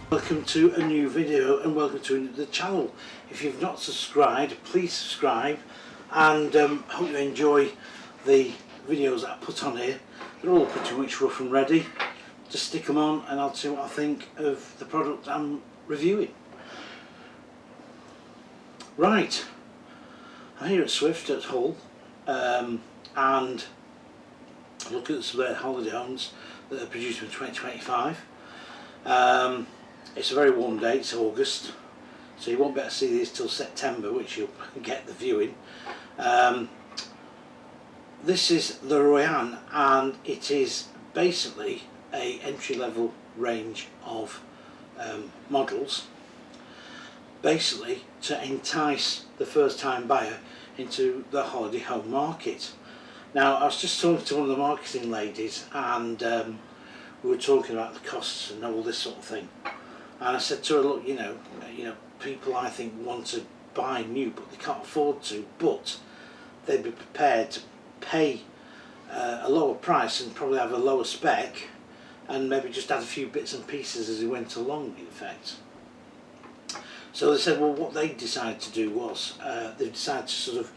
Welcome to a new video and welcome to the channel. If you've not subscribed, please subscribe, and hope you enjoy the videos that I put on here. They're all pretty much rough and ready. Just stick them on and I'll see what I think of the product I'm reviewing. Right, I'm here at Swift at Hull, and look at some of their holiday homes that are produced in 2025. It's a very warm day, it's August, so you won't be able to see these till September, which you'll get the viewing. This is the Royan, and it is basically a entry-level range of models, basically to entice the first-time buyer into the holiday home market. Now, I was just talking to one of the marketing ladies, and we were talking about the costs and all this sort of thing. And I said to her, look, you know, people I think want to buy new, but they can't afford to, but they'd be prepared to pay a lower price and probably have a lower spec, and maybe just add a few bits and pieces as they went along, in effect. So they said, well, what they decided to do was they decided to sort of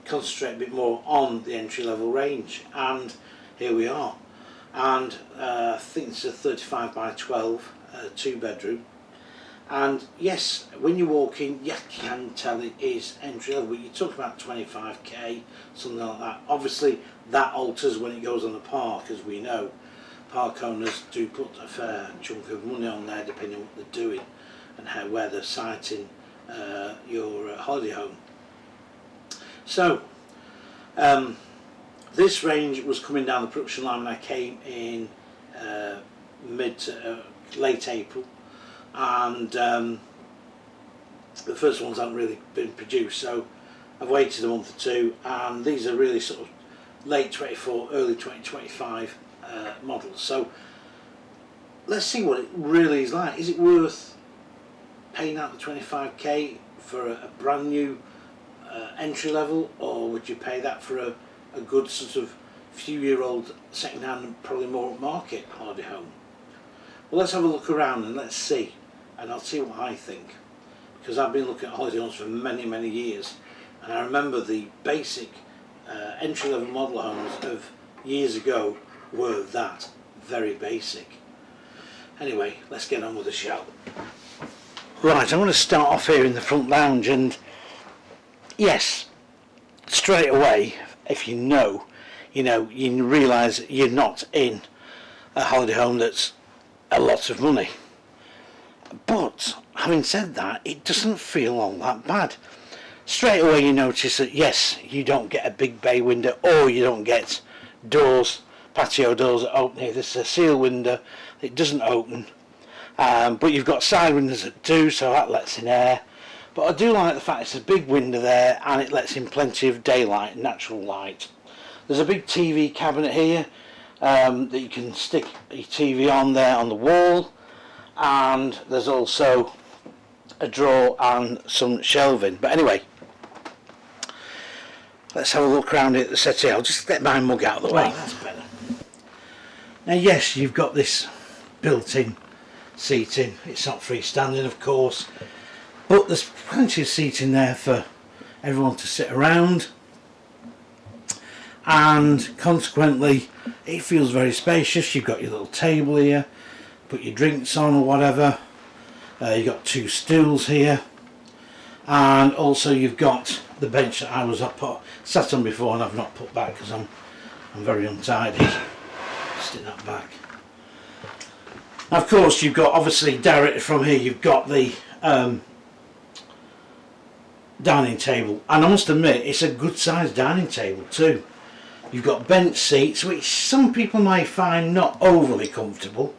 concentrate a bit more on the entry-level range, and here we are. And I think it's a 35 by 12 two-bedroom, and yes, when you walk in you can tell it is entry-level, but you talk about 25k, something like that. Obviously that alters when it goes on the park, as we know. Park owners do put a fair chunk of money on there depending on what they're doing and where they're siting your holiday home. So this range was coming down the production line when I came in mid to late April, and the first ones haven't really been produced, so I've waited a month or two, and these are really sort of late 24, early 2025 models. So let's see what it really is like. Is it worth paying out the 25k for a brand new entry level, or would you pay that for a good sort of few-year-old second-hand, probably more market holiday home? Well, let's have a look around and let's see, and I'll see what I think, because I've been looking at holiday homes for many years, and I remember the basic entry-level model homes of years ago were that, very basic. Anyway, let's get on with the show. Right, I'm going to start off here in the front lounge, and yes, straight away, if you realise you're not in a holiday home that's a lot of money. But having said that, it doesn't feel all that bad. Straight away you notice that yes, you don't get a big bay window, or you don't get doors, patio doors that open here. This is a seal window, it doesn't open, but you've got side windows that do, so that lets in air. But I do like the fact it's a big window there, and it lets in plenty of daylight, natural light. There's a big TV cabinet here that you can stick your TV on there on the wall, and there's also a drawer and some shelving. But anyway, let's have a look around at the settee. I'll just get my mug out of the way. That's better. Now yes, you've got this built-in seating. It's not freestanding, of course, but there's plenty of seating there for everyone to sit around, and consequently it feels very spacious. You've got your little table here, put your drinks on or whatever. You've got two stools here, and also you've got the bench that I was sat on before and I've not put back because I'm very untidy. Stick that back. Now, of course, you've got, obviously directly from here, you've got the dining table, and I must admit it's a good sized dining table too. You've got bench seats, which some people may find not overly comfortable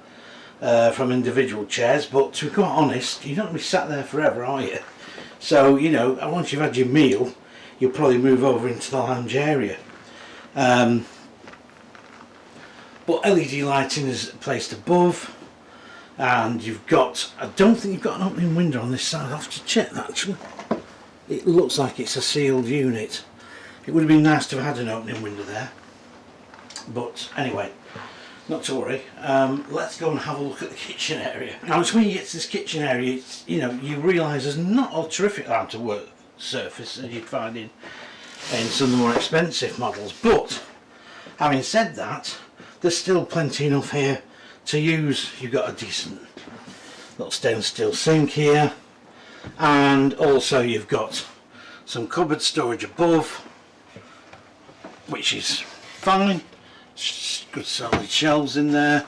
from individual chairs, but to be quite honest, you're not going to be sat there forever, are you? So, you know, once you've had your meal, you'll probably move over into the lounge area. But LED lighting is placed above, and you've got, I don't think you've got an opening window on this side. I'll have to check that actually. It looks like it's a sealed unit. It would have been nice to have had an opening window there, but anyway, not to worry. Let's go and have a look at the kitchen area. Now, it's when you get to this kitchen area, it's, you know, you realise there's not a terrific amount of work surface as you'd find in some of the more expensive models. But having said that, there's still plenty enough here to use. You've got a decent little stainless steel sink here, and also you've got some cupboard storage above, which is fine. Good solid shelves in there,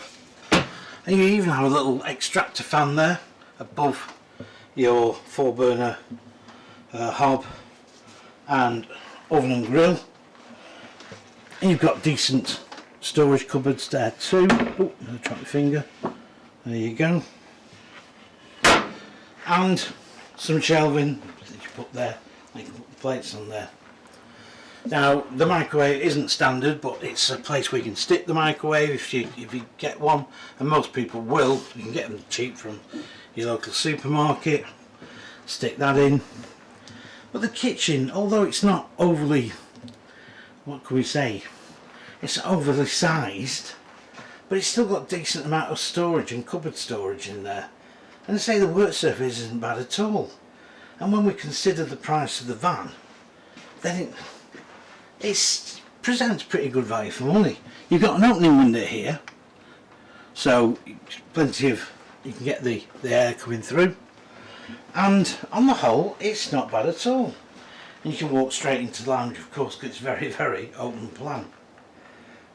and you even have a little extractor fan there above your 4-burner hob and oven and grill, and you've got decent storage cupboards there too. Oh, I'm going to try my finger. There you go. And some shelving that you put there, you can put the plates on there. Now, the microwave isn't standard, but it's a place where you can stick the microwave if you get one, and most people will. You can get them cheap from your local supermarket. Stick that in. But the kitchen, although it's not overly, what can we say, it's not overly sized, but it's still got a decent amount of storage and cupboard storage in there. And I say the work surface isn't bad at all. And when we consider the price of the van, then it presents pretty good value for money. You've got an opening window here, so plenty of, you can get the air coming through, and on the whole it's not bad at all. And you can walk straight into the lounge, of course, because it's very, very open plan.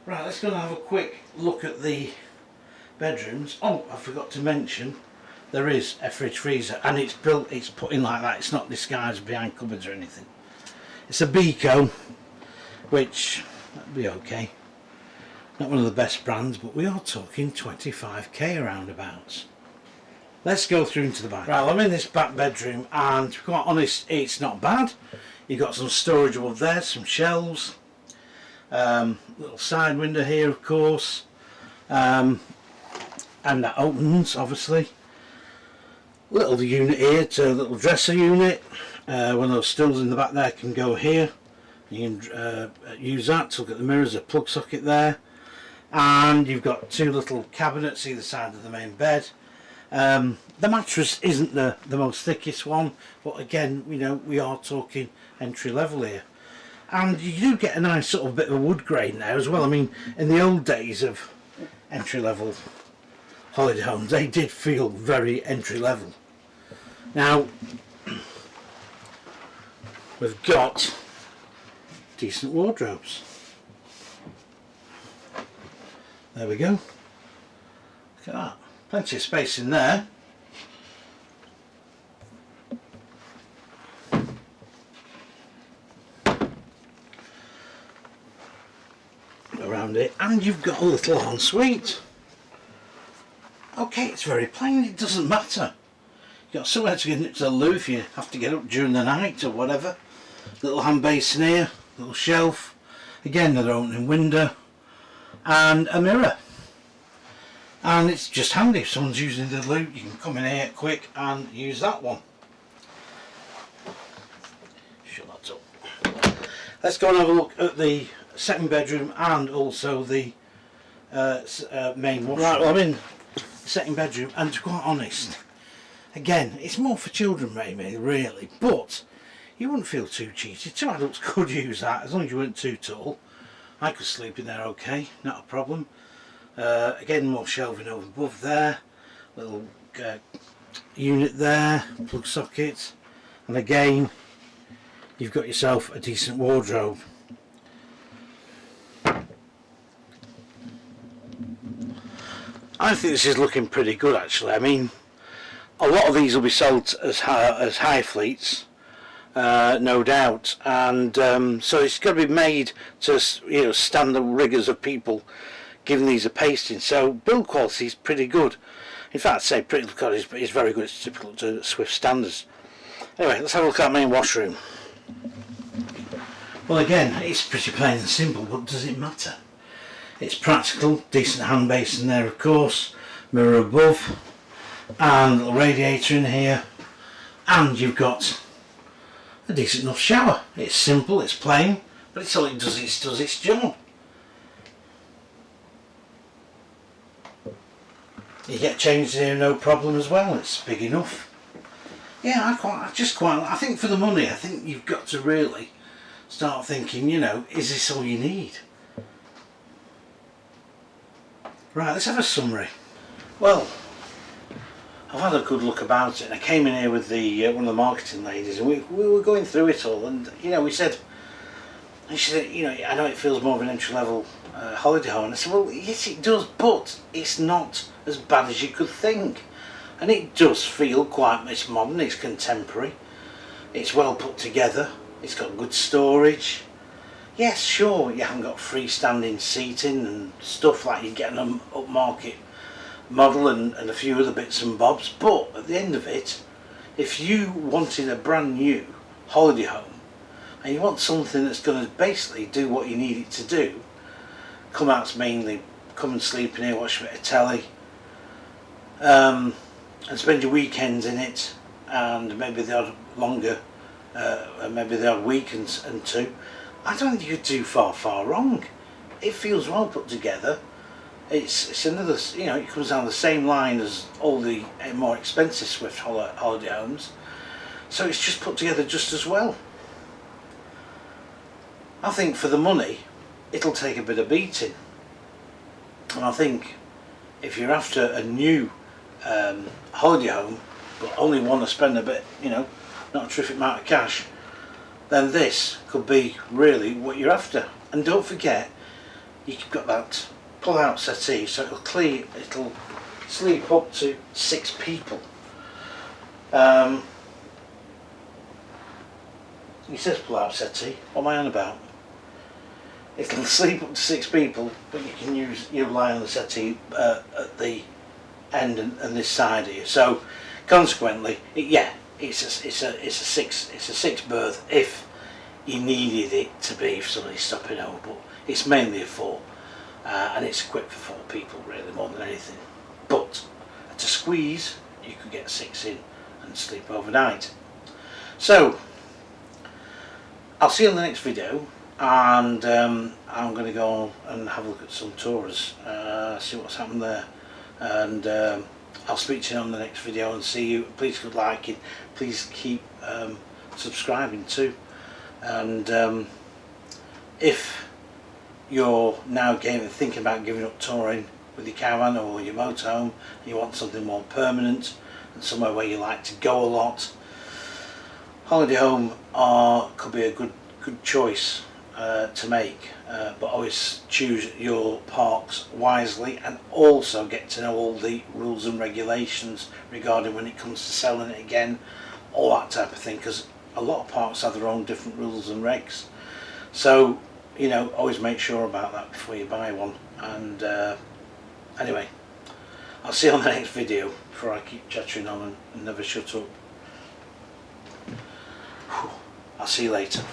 Right, let's go and have a quick look at the bedrooms. Oh, I forgot to mention, there is a fridge freezer, and it's built, it's put in like that, it's not disguised behind cupboards or anything. It's a Beko, which that'd be okay. Not one of the best brands, but we are talking 25k roundabouts. Let's go through into the back. Right, I'm in this back bedroom, and to be quite honest, it's not bad. You've got some storage above there, some shelves, little side window here, of course, and that opens, obviously. Little unit here, to a little dresser unit. One of those stools in the back there can go here. You can use that to look at the mirrors, a plug socket there, and you've got two little cabinets either side of the main bed. The mattress isn't the most thickest one, but again, you know, we are talking entry level here, and you do get a nice sort of bit of a wood grain there as well. I mean, in the old days of entry level holiday homes, they did feel very entry level. Now, we've got decent wardrobes. There we go. Look at that. Plenty of space in there. Around it, and you've got a little ensuite. Okay, it's very plain, it doesn't matter. You've got somewhere to get into the loo if you have to get up during the night or whatever. Little hand basin here, little shelf, again another opening window, and a mirror. And it's just handy if someone's using the loo, you can come in here quick and use that one. Shut that up. Let's go and have a look at the second bedroom and also the main washroom. Right, well, I'm in the second bedroom, and to be quite honest, again, it's more for children maybe, really, but you wouldn't feel too cheated. Two adults could use that, as long as you weren't too tall. I could sleep in there okay, not a problem. Again, more shelving over above there, little unit there, plug socket, and again, you've got yourself a decent wardrobe. I think this is looking pretty good actually. I mean, a lot of these will be sold as high fleets, no doubt, and so it's got to be made to, you know, stand the rigours of people giving these a pasting. So build quality is pretty good. In fact, I'd say pretty good is very good. It's typical to Swift standards. Anyway, let's have a look at our main washroom. Well, again, it's pretty plain and simple, but does it matter? It's practical, decent hand basin there, of course, mirror above, and a little radiator in here, and you've got a decent enough shower. It's simple, it's plain, but it's all it does its job. You get changed here no problem as well, it's big enough. Yeah, I think for the money, I think you've got to really start thinking, you know, is this all you need? Right, let's have a summary. Well, I've had a good look about it, and I came in here with the one of the marketing ladies, and we were going through it all, and you know, she said, you know, I know it feels more of an entry-level holiday home, and I said, well, yes it does, but it's not as bad as you could think, and it does feel quite, it's modern, it's contemporary, it's well put together, it's got good storage. Yes, sure, you haven't got freestanding seating and stuff like you get in an upmarket model and a few other bits and bobs, but at the end of it, if you wanted a brand new holiday home and you want something that's going to basically do what you need it to do, come out mainly, come and sleep in here, watch a bit of telly, and spend your weekends in it, and maybe the odd longer, maybe the odd week and two, I don't think you could do far wrong. It feels well put together. It's another, you know, it comes down the same line as all the more expensive Swift holiday homes, so it's just put together just as well. I think for the money it'll take a bit of beating, and I think if you're after a new holiday home but only want to spend a bit, you know, not a terrific amount of cash, then this could be really what you're after. And don't forget, you've got that pull-out settee, so it'll sleep up to 6 people. He says pull-out settee. What am I on about? It'll sleep up to 6 people, but you can you lie on the settee at the end and this side here. So consequently, it's a 6 berth if you needed it to be if somebody's stopping over, but it's mainly a 4, and it's equipped for 4 people really more than anything. But to squeeze, you could get 6 in and sleep overnight. So I'll see you in the next video, and I'm going to go and have a look at some tours, see what's happened there, and I'll speak to you on the next video and see you. Please keep liking, please keep subscribing too, and if you're now thinking about giving up touring with your caravan or your motorhome and you want something more permanent and somewhere where you like to go a lot, holiday home could be a good choice to make, but always choose your parks wisely, and also get to know all the rules and regulations regarding when it comes to selling it again, all that type of thing, because a lot of parks have their own different rules and regs. So, you know, always make sure about that before you buy one. And anyway, I'll see you on the next video before I keep chattering on and never shut up. I'll see you later.